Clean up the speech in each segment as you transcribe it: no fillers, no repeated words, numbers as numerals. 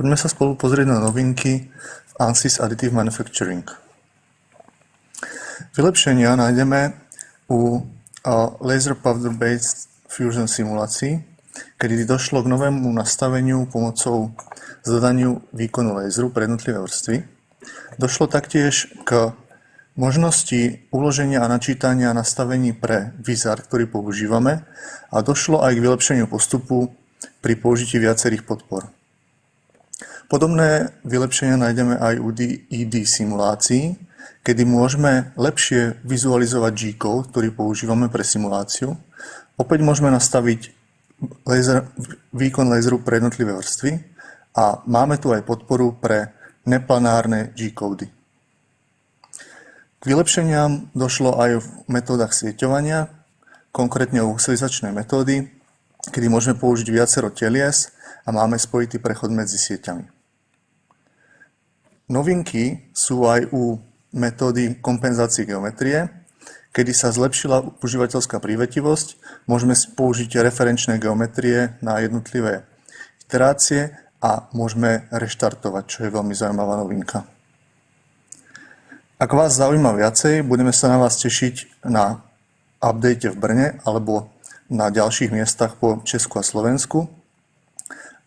Poďme sa spolu pozrieť na novinky v ANSYS Additive Manufacturing. Vylepšenia nájdeme u Laser Powder Based Fusion simulácií, kedy došlo k novému nastaveniu pomocou zadaniu výkonu laseru pre jednotlivé vrstvy. Došlo taktiež k možnosti uloženia a načítania nastavení pre vizár, ktorý používame, a došlo aj k vylepšeniu postupu pri použití viacerých podpor. Podobné vylepšenia nájdeme aj u DED simulácií, kedy môžeme lepšie vizualizovať G-code, ktorý používame pre simuláciu. Opäť môžeme nastaviť výkon laseru pre jednotlivé vrstvy a máme tu aj podporu pre neplanárne G-cody. K vylepšeniam došlo aj v metódach sieťovania, konkrétne u silizačnej metódy, kedy môžeme použiť viacero telies a máme spojitý prechod medzi sieťami. Novinky sú aj u metódy kompenzácie geometrie, kedy sa zlepšila užívateľská prívetivosť. Môžeme použiť referenčné geometrie na jednotlivé iterácie a môžeme reštartovať, čo je veľmi zaujímavá novinka. Ak vás zaujíma viacej, budeme sa na vás tešiť na update v Brne alebo na ďalších miestach po Česku a Slovensku,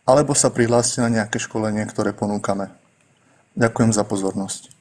alebo sa prihláste na nejaké školenie, ktoré ponúkame. Ďakujem za pozornosť.